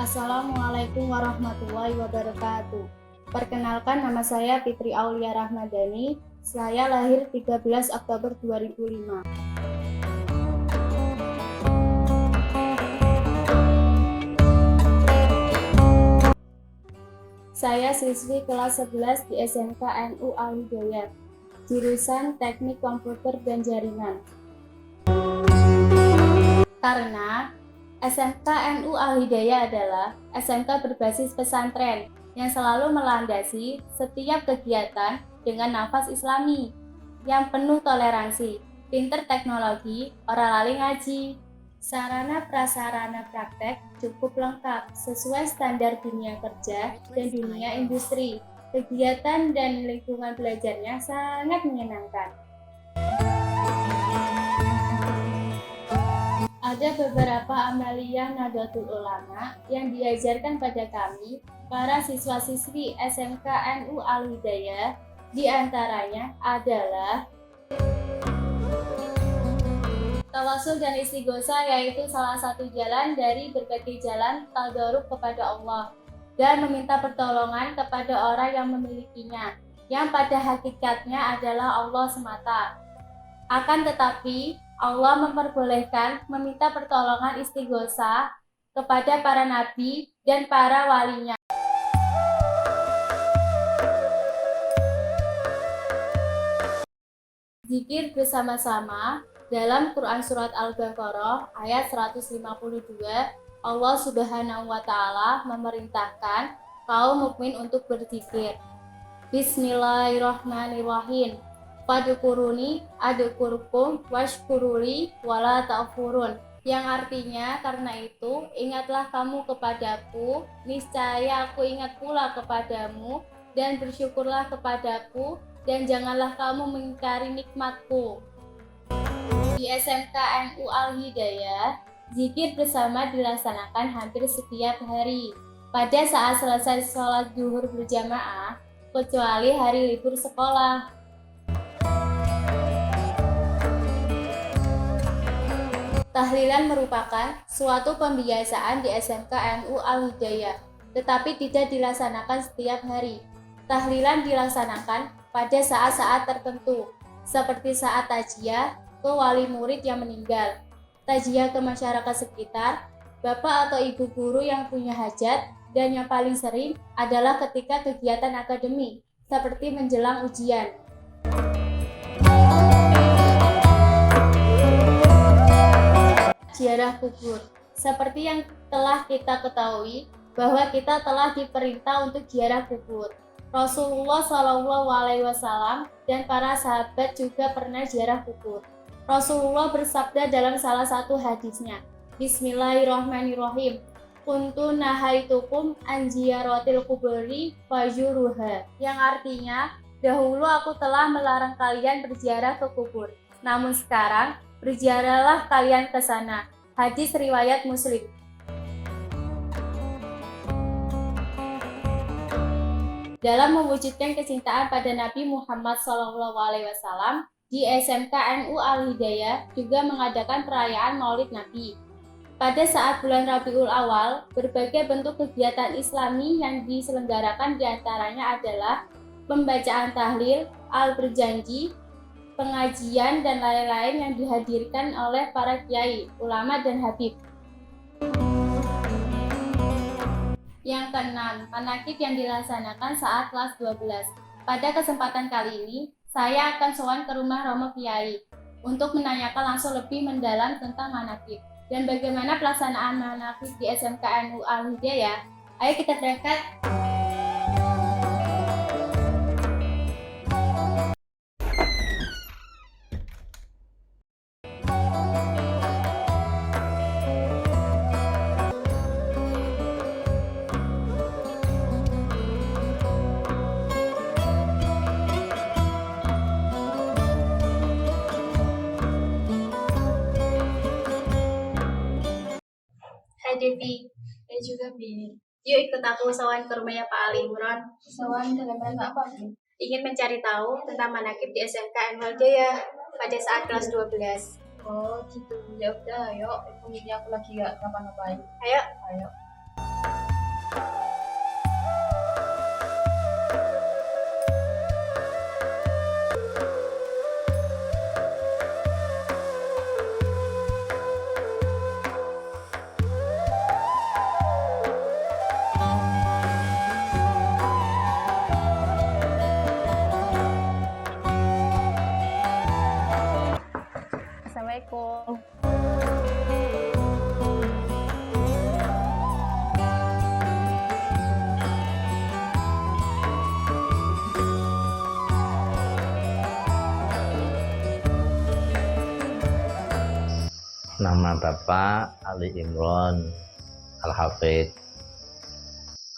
Assalamualaikum warahmatullahi wabarakatuh. Perkenalkan, nama saya Fitri Aulia Rahmadani. Saya lahir 13 Oktober 2005. Saya siswi kelas 11 di SMK NU Al-Hidayah, jurusan Teknik Komputer dan Jaringan. Karena SMK NU Al-Hidayah adalah SMK berbasis pesantren yang selalu melandasi setiap kegiatan dengan nafas Islami yang penuh toleransi, pinter teknologi, ora lali ngaji. Sarana prasarana praktek cukup lengkap sesuai standar dunia kerja dan dunia industri. Kegiatan dan lingkungan belajarnya sangat menyenangkan. Ada beberapa amaliyah Nahdlatul Ulama yang diajarkan pada kami, para siswa-siswi SMK NU Al-Hidayah. Di antaranya adalah tawasul dan istighosa, yaitu salah satu jalan dari berbagai jalan tadarrub kepada Allah dan meminta pertolongan kepada orang yang memilikinya, yang pada hakikatnya adalah Allah semata. Akan tetapi, Allah memperbolehkan meminta pertolongan istighosa kepada para nabi dan para walinya. Zikir bersama-sama dalam Quran Surat Al-Baqarah ayat 152, Allah Subhanahu wa Ta'ala memerintahkan kaum mukmin untuk berzikir. Bismillahirrahmanirrahim. Fadkuruni adkurkum washkuruli wala ta'furun, yang artinya, karena itu ingatlah kamu kepadaku, niscaya aku ingat pula kepadamu, dan bersyukurlah kepadaku, dan janganlah kamu mengingkari nikmatku. Di SMK NU Al-Hidayah, zikir bersama dilaksanakan hampir setiap hari pada saat selesai sholat zuhur berjamaah, kecuali hari libur sekolah. Tahlilan merupakan suatu pembiasaan di SMK NU Al-Hidayah, tetapi tidak dilaksanakan setiap hari. Tahlilan dilaksanakan pada saat-saat tertentu, seperti saat takziah ke wali murid yang meninggal, takziah ke masyarakat sekitar, bapak atau ibu guru yang punya hajat, dan yang paling sering adalah ketika kegiatan akademik, seperti menjelang ujian. Ziarah kubur. Seperti yang telah kita ketahui bahwa kita telah diperintah untuk ziarah kubur. Rasulullah SAW dan para sahabat juga pernah ziarah kubur. Rasulullah bersabda dalam salah satu hadisnya, Bismillahirrahmanirrahim. Kuntu nahaitukum an ziyaratil kuburi fajuruha, yang artinya, dahulu aku telah melarang kalian berziarah ke kubur, namun sekarang berziarahlah kalian ke sana. Hadis riwayat Muslim. Dalam mewujudkan kecintaan pada Nabi Muhammad SAW, di SMK NU Al-Hidayah juga mengadakan perayaan Maulid Nabi. Pada saat bulan Rabiul Awal, berbagai bentuk kegiatan Islami yang diselenggarakan diantaranya adalah pembacaan tahlil, al-berjanji, pengajian, dan lain-lain yang dihadirkan oleh para kiai, ulama, dan habib. Yang keenam, manakib yang dilaksanakan saat kelas 12. Pada kesempatan kali ini, saya akan sowan ke rumah Romo Kiai untuk menanyakan langsung lebih mendalam tentang manakib dan bagaimana pelaksanaan manakib di SMK NU Al-Hidayah. Ayo kita berangkat. Hai Devi, saya juga Bi. Yuk ikut aku sowan ke rumahnya Pak Ali Imron. Sowan dalam rangka apa, Bi? Ingin mencari tahu tentang manakib di SMK NU Al-Hidayah pada saat kelas 12. Oh gitu, ya udah, ayo. Ini aku lagi gak ngapa-ngapain. Ayo. Ayo. Nama Bapak Ali Imron Al-Hafidh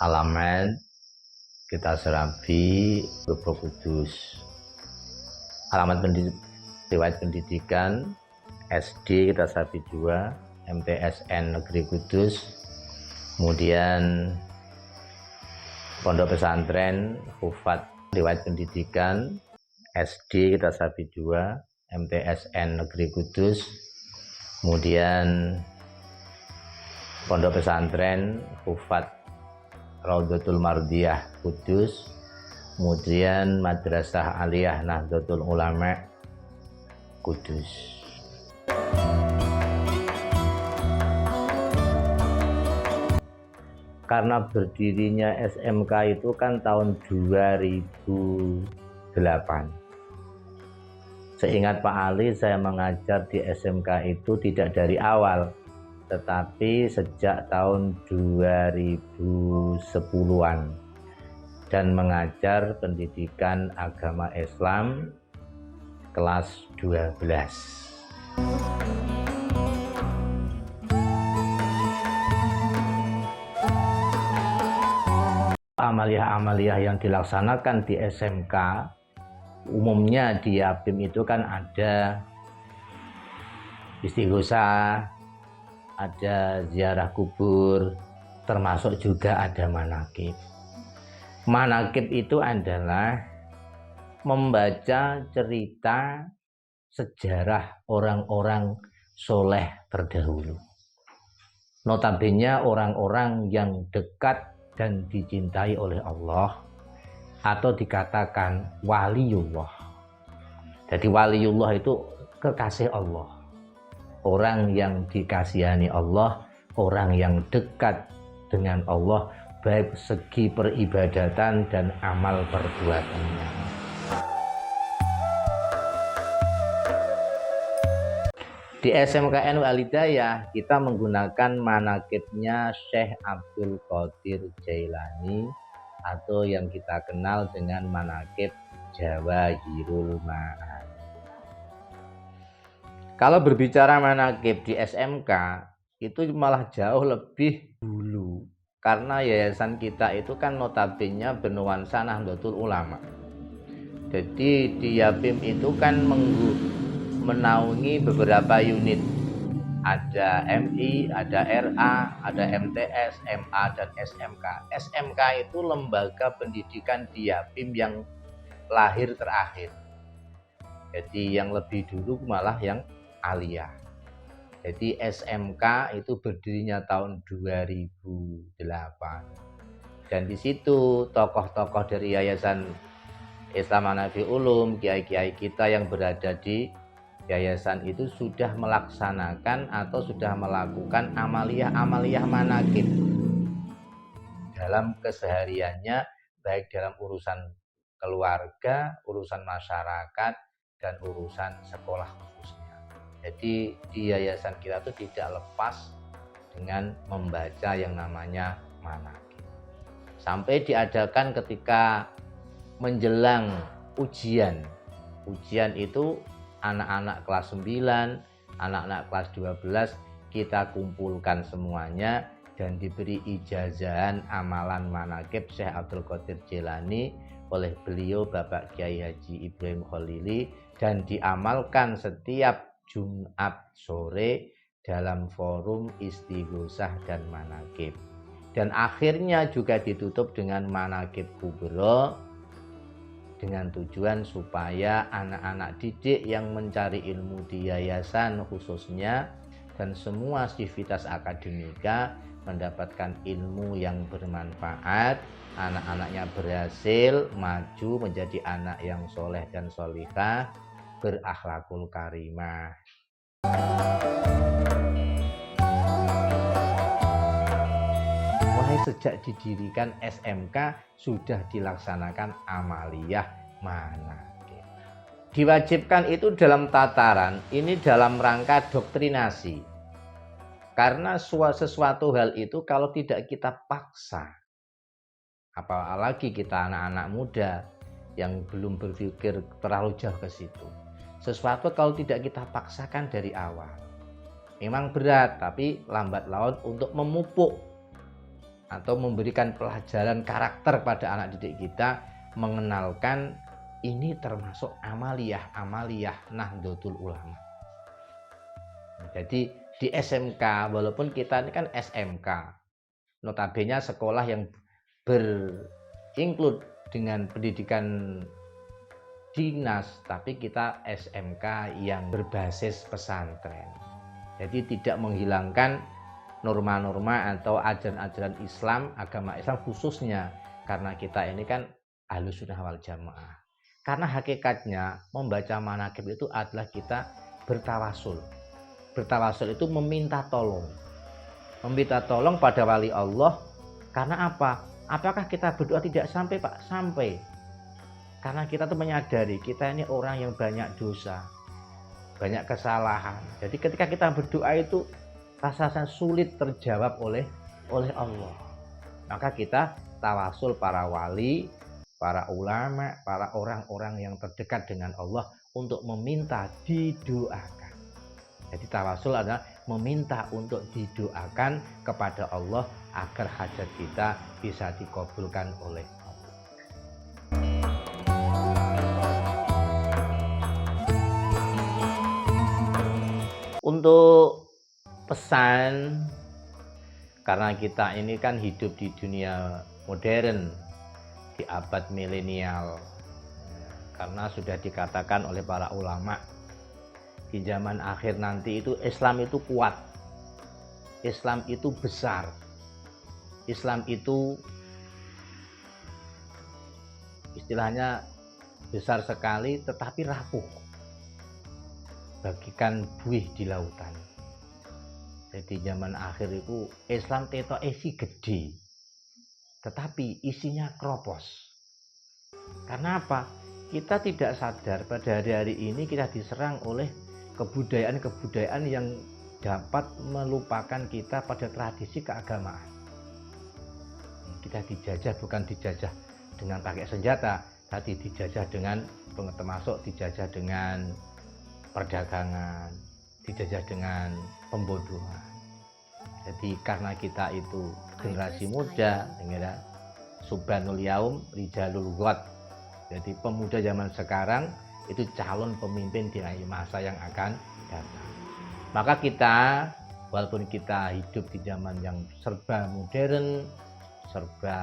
Alamat kita Serabi Lubuk Kudus. Alamat riwayat pendidikan SD kita Serabi 2, MTSN Negeri Kudus, kemudian Pondok Pesantren Hufat. Riwayat pendidikan SD kita Serabi 2, MTSN Negeri Kudus, kemudian Pondok Pesantren Hufat Raudhatul Mardiyah Kudus, kemudian Madrasah Aliyah Nahdlatul Ulama Kudus. Karena berdirinya SMK itu kan tahun 2008. Seingat Pak Ali, saya mengajar di SMK itu tidak dari awal, tetapi sejak tahun 2010-an dan mengajar pendidikan agama Islam kelas 12. Amaliyah-amaliyah yang dilaksanakan di SMK umumnya di Yapim itu kan ada istighosah, ada ziarah kubur, termasuk juga ada manakib. Manakib itu adalah membaca cerita sejarah orang-orang soleh terdahulu. Notabene orang-orang yang dekat dan dicintai oleh Allah, atau dikatakan waliullah. Jadi waliullah itu kekasih Allah, orang yang dikasihani Allah, orang yang dekat dengan Allah, baik segi peribadatan dan amal perbuatannya. Di SMKN Al-Hidayah kita menggunakan manakibnya Syekh Abdul Qadir Jailani, atau yang kita kenal dengan manakib Jawahirul Ma'ani. Kalau berbicara manakib di SMK itu malah jauh lebih dulu, karena yayasan kita itu kan notabene bernuansa Nahdlatul Ulama. Jadi di Yapim itu kan menaungi beberapa unit. Ada MI, ada RA, ada MTS, MA, dan SMK. SMK itu lembaga pendidikan di Yapim yang lahir terakhir. Jadi yang lebih dulu malah yang Aliyah. Jadi SMK itu berdirinya tahun 2008. Dan di situ tokoh-tokoh dari Yayasan Islam Hanafi Ulum, kiai-kiai kita yang berada di yayasan itu sudah melaksanakan atau sudah melakukan amaliyah-amaliyah manakib dalam kesehariannya, baik dalam urusan keluarga, urusan masyarakat, dan urusan sekolah khususnya. Jadi di yayasan kita itu tidak lepas dengan membaca yang namanya manakib. Sampai diadakan ketika menjelang ujian. Ujian itu anak-anak kelas 9, anak-anak kelas 12 kita kumpulkan semuanya dan diberi ijazahan amalan manakib Syekh Abdul Qadir Jailani oleh beliau Bapak Kiai Haji Ibrahim Khalili, dan diamalkan setiap Jumat sore dalam forum istighosah dan manakib. Dan akhirnya juga ditutup dengan manakib kubro, dengan tujuan supaya anak-anak didik yang mencari ilmu di yayasan khususnya dan semua aktivitas akademika mendapatkan ilmu yang bermanfaat, anak-anaknya berhasil maju menjadi anak yang soleh dan solihah, berakhlakul karimah. Mulai sejak didirikan SMK sudah dilaksanakan amaliyah manakib. Diwajibkan itu dalam tataran ini dalam rangka doktrinasi. Karena sesuatu hal itu kalau tidak kita paksa, apalagi kita anak-anak muda yang belum berpikir terlalu jauh ke situ. Sesuatu kalau tidak kita paksakan dari awal, Memang berat, tapi lambat laun untuk memupuk atau memberikan pelajaran karakter pada anak didik kita, mengenalkan ini termasuk amaliyah Nahdlatul Ulama. Jadi di SMK, walaupun kita ini kan SMK, notabene sekolah yang berinclude dengan pendidikan dinas, tapi kita SMK yang berbasis pesantren. Jadi tidak menghilangkan norma-norma atau ajaran-ajaran Islam, agama Islam khususnya, karena kita ini kan Ahlus Sunnah wal Jamaah. Karena hakikatnya membaca manaqib itu adalah kita bertawasul. Bertawasul itu meminta tolong. Meminta tolong pada wali Allah. Karena apa? Apakah kita berdoa tidak sampai, Pak? Sampai. Karena kita tuh menyadari kita ini orang yang banyak dosa, banyak kesalahan. Jadi ketika kita berdoa itu rasanya sulit terjawab oleh Allah. Maka kita tawasul para wali, para ulama, para orang-orang yang terdekat dengan Allah untuk meminta didoakan. Jadi tawasul adalah meminta untuk didoakan kepada Allah agar hajat kita bisa dikabulkan oleh Allah. Untuk pesan, karena kita ini kan hidup di dunia modern, di abad milenial, karena sudah dikatakan oleh para ulama di zaman akhir nanti itu Islam itu kuat, Islam itu besar, Islam itu istilahnya besar sekali tetapi rapuh, bagikan buih di lautan. Jadi zaman akhir itu Islam teto isi gede, tetapi isinya kropos. Karena apa? Kita tidak sadar pada hari-hari ini kita diserang oleh kebudayaan-kebudayaan yang dapat melupakan kita pada tradisi keagamaan. Kita dijajah, bukan dijajah dengan pakai senjata, tapi dijajah dengan, termasuk dijajah dengan perdagangan, dijajah dengan pembodohan. Jadi karena kita itu generasi muda, subhanul yaum rijalul ghad. Jadi pemuda zaman sekarang itu calon pemimpin di masa yang akan datang. Maka kita, walaupun kita hidup di zaman yang serba modern, serba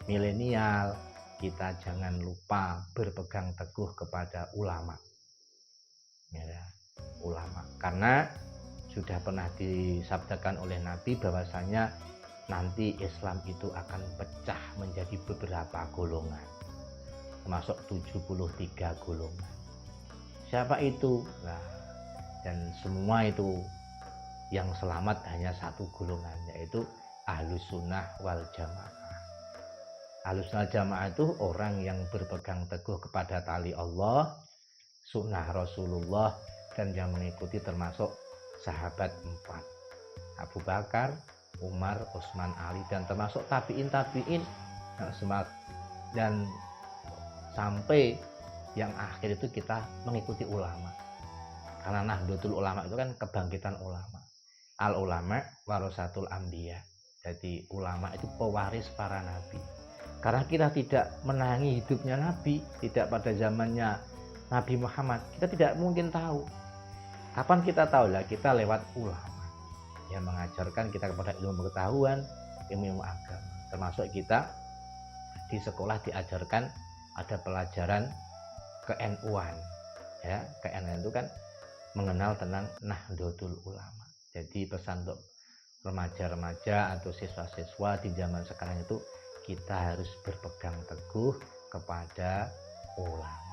milenial, kita jangan lupa berpegang teguh kepada ulama. Ulama, karena sudah pernah disabdakan oleh Nabi bahwasanya nanti Islam itu akan pecah menjadi beberapa golongan, termasuk 73 golongan. Siapa itu? Nah, dan semua itu yang selamat hanya satu golongan, yaitu Ahlus Sunnah wal Jamaah. Ahlus Sunnah Jamaah itu orang yang berpegang teguh kepada tali Allah, sunnah Rasulullah, dan yang mengikuti termasuk sahabat 4, Abu Bakar, Umar, Utsman, Ali, dan termasuk tabi'in dan sampai yang akhir itu kita mengikuti ulama. Karena Nahdlatul Ulama itu kan kebangkitan ulama. Al ulama warasatul anbiya. Jadi ulama itu pewaris para nabi. Karena kita tidak menangi hidupnya Nabi, tidak pada zamannya Nabi Muhammad, kita tidak mungkin tahu. Kapan kita tahu lah? Kita lewat ulama yang mengajarkan kita kepada ilmu pengetahuan, ilmu agama. Termasuk kita di sekolah diajarkan ada pelajaran ke-NU-an. Ya, ke-NU itu kan mengenal tentang Nahdlatul Ulama. Jadi pesan untuk remaja-remaja atau siswa-siswa di zaman sekarang itu kita harus berpegang teguh kepada ulama.